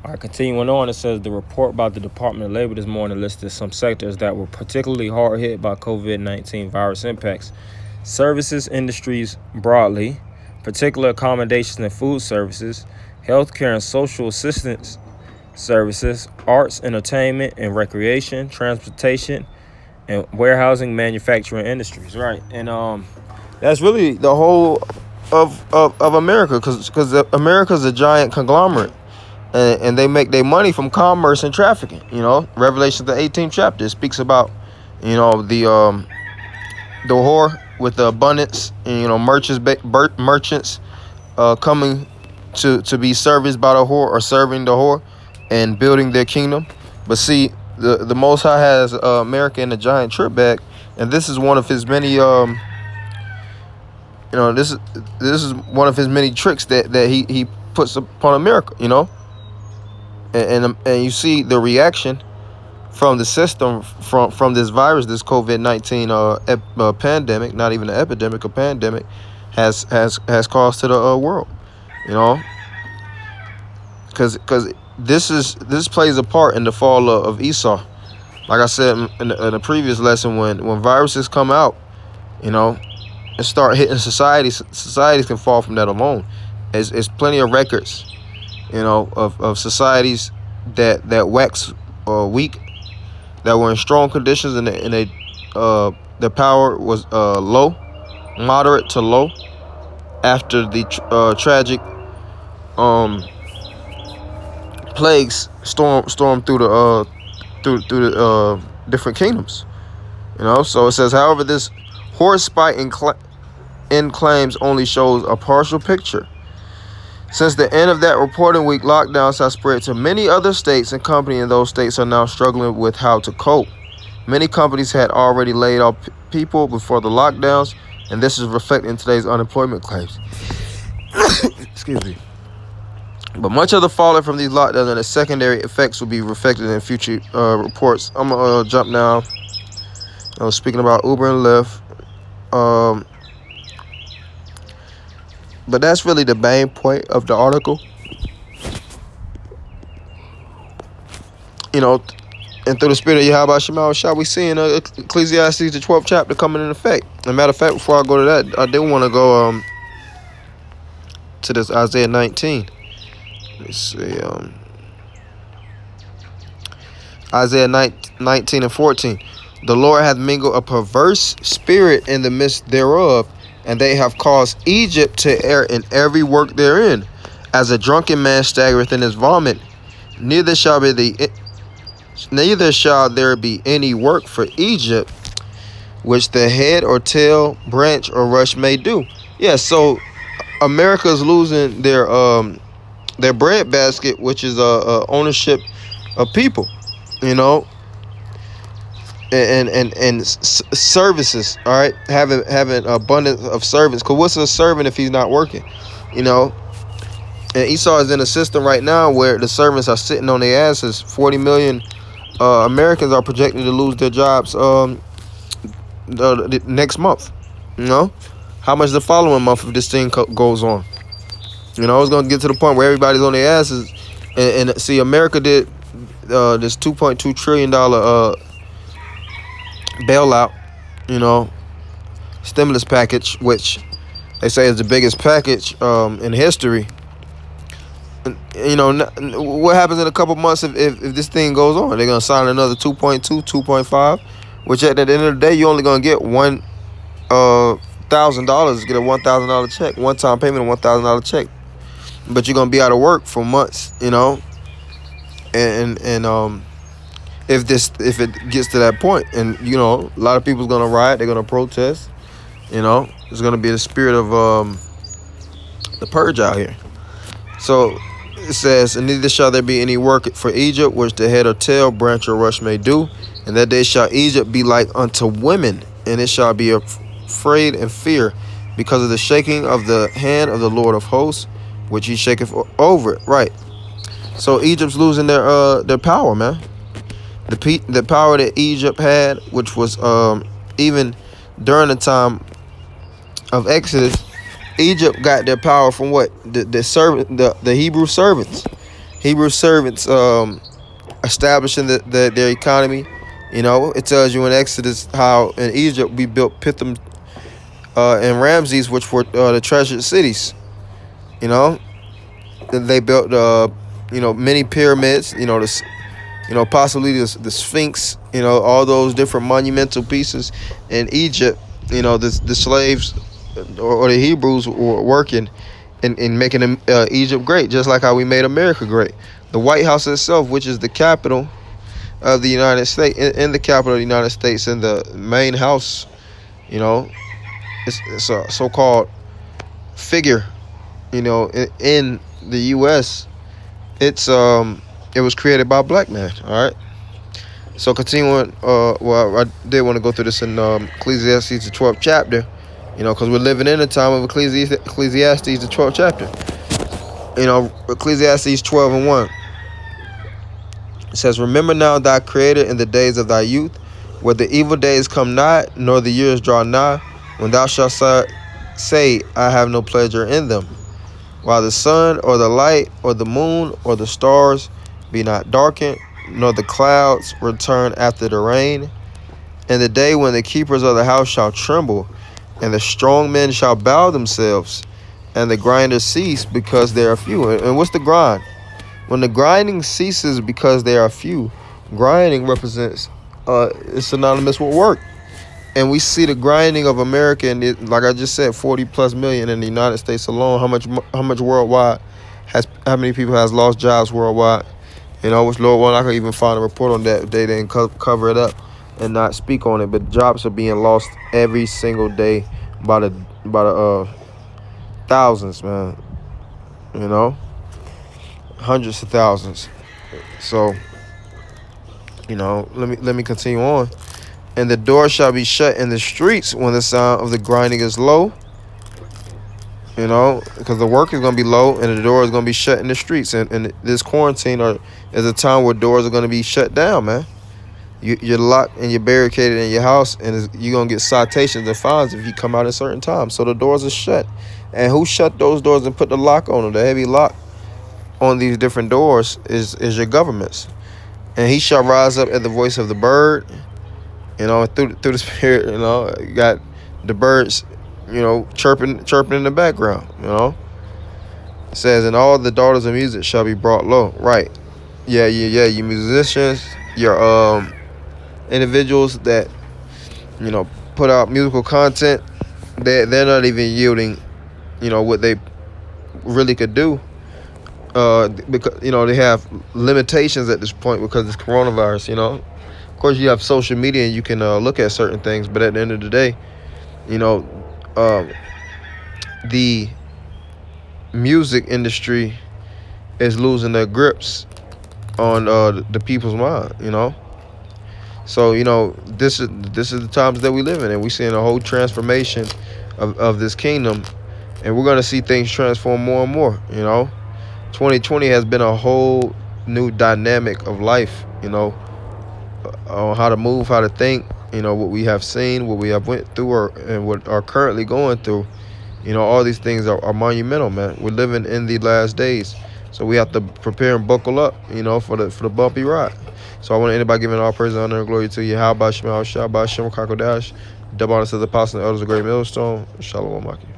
All right, continuing on, it says the report by the Department of Labor this morning listed some sectors that were particularly hard hit by COVID-19 virus impacts. Services industries broadly, particular accommodations and food services, healthcare and social assistance services, arts, entertainment and recreation, transportation, and warehousing, manufacturing industries. Right, and that's really the whole of America, because America's a giant conglomerate. And they make their money from commerce and trafficking. Revelation the 18th chapter speaks about, the whore with the abundance, and merchants coming to be serviced by the whore, or serving the whore and building their kingdom. But see, the Most High has America in a giant trip bag, and this is one of his many this is one of his many tricks that he puts upon America. And you see the reaction from the system from this virus, this COVID-19 pandemic, not even an epidemic, a pandemic, has caused to the world, because this plays a part in the fall of Esau. Like I said in the previous lesson, when viruses come out, and start hitting societies can fall from that alone. There's plenty of records, of societies that wax weak, that were in strong conditions, and the power was low, moderate to low, after the tragic plagues stormed through the different kingdoms. So it says, however, this horse spite in claims only shows a partial picture. Since the end of that reporting week, lockdowns have spread to many other states, and companies in those states are now struggling with how to cope. Many companies had already laid off people before the lockdowns, and this is reflected in today's unemployment claims. Excuse me. But much of the fallout from these lockdowns and the secondary effects will be reflected in future reports. I'm going to jump now. I was speaking about Uber and Lyft. But that's really the main point of the article. And through the spirit of Yahweh Shema Shah, we see in Ecclesiastes, the 12th chapter, coming in effect. As a matter of fact, before I go to that, I did want to go to this Isaiah 19. Let's see. Isaiah 19 and 14. The Lord hath mingled a perverse spirit in the midst thereof, and they have caused Egypt to err in every work therein, as a drunken man staggereth in his vomit. Neither shall there be any work for Egypt, which the head or tail, branch or rush may do. Yeah, so America's losing their bread basket, which is ownership of people, and services. All right, having abundance of servants. Because what's a servant if he's not working? And Esau is in a system right now where the servants are sitting on their asses. 40 million Americans are projected to lose their jobs the next month. How much the following month if this thing goes on? It's going to get to the point where everybody's on their asses. And see, America did this $2.2 trillion bailout, stimulus package, which they say is the biggest package in history. What happens in a couple months if this thing goes on? They're going to sign another 2.2, 2.5, which at the end of the day, you're only going to get $1,000, get a $1,000 check, one-time payment of $1,000 check. But you're going to be out of work for months, and if it gets to that point, and a lot of people's gonna riot, they're gonna protest. There's gonna be the spirit of the purge out here. So it says, and neither shall there be any work for Egypt, which the head or tail, branch or rush may do. And that day shall Egypt be like unto women, and it shall be afraid and fear, because of the shaking of the hand of the Lord of hosts, which he shaketh over it. Right. So Egypt's losing their power, man. The power that Egypt had, which was even during the time of Exodus, Egypt got their power from what? The Hebrew servants. Hebrew servants establishing their economy. It tells you in Exodus how in Egypt we built Pithom and Ramses, which were the treasured cities. They built many pyramids. Possibly the Sphinx. All those different monumental pieces in Egypt. The slaves or the Hebrews were working in making Egypt great, just like how we made America great. The White House itself, which is the capital of the United States, in the capital of the United States, in the main house, it's a so-called figure, in the U.S. It was created by a black man. All right. So continuing, I did want to go through this in Ecclesiastes, the 12th chapter, because we're living in a time of Ecclesiastes, the 12th chapter. Ecclesiastes 12:1. It says, "Remember now thy Creator in the days of thy youth, where the evil days come not, nor the years draw nigh, when thou shalt say, I have no pleasure in them. While the sun or the light or the moon or the stars be not darkened, nor the clouds return after the rain. And the day when the keepers of the house shall tremble, and the strong men shall bow themselves, and the grinders cease because they are few." And what's the grind? When the grinding ceases because they are few, grinding represents it's synonymous with work. And we see the grinding of America, and like I just said, 40 plus million in the United States alone. How much worldwide how many people has lost jobs worldwide? Which Lord willing, I could even find a report on that. They didn't cover it up and not speak on it, but jobs are being lost every single day by the thousands, man. Hundreds of thousands. So, let me continue on. "And the door shall be shut in the streets when the sound of the grinding is low." Because the work is going to be low and the door is going to be shut in the streets. And this quarantine is a time where doors are going to be shut down, man. You're locked and you're barricaded in your house, and you're going to get citations and fines if you come out at certain times. So the doors are shut. And who shut those doors and put the lock on them? The heavy lock on these different doors is your governments. "And he shall rise up at the voice of the bird," through the spirit. You got the birds, chirping in the background. It says, "And all the daughters of music shall be brought low." Right. Yeah. You musicians, your individuals that put out musical content, they're not even yielding what they really could do, because they have limitations at this point because it's coronavirus. Of course, you have social media and you can look at certain things, but at the end of the day, the music industry is losing their grips on the people's mind. So this is the times that we live in, and we're seeing a whole transformation of this kingdom, and we're gonna see things transform more and more. 2020 has been a whole new dynamic of life. On how to move, how to think. What we have seen, what we have went through, and what are currently going through. All these things are monumental, man. We're living in the last days, so we have to prepare and buckle up, for the bumpy ride. So I want anybody giving all praise, honor, and glory to you. How about Shema, Shabbat, Shem, Kakodash, double honor to the apostle and elders of Great Millstone. Shalom, Maki.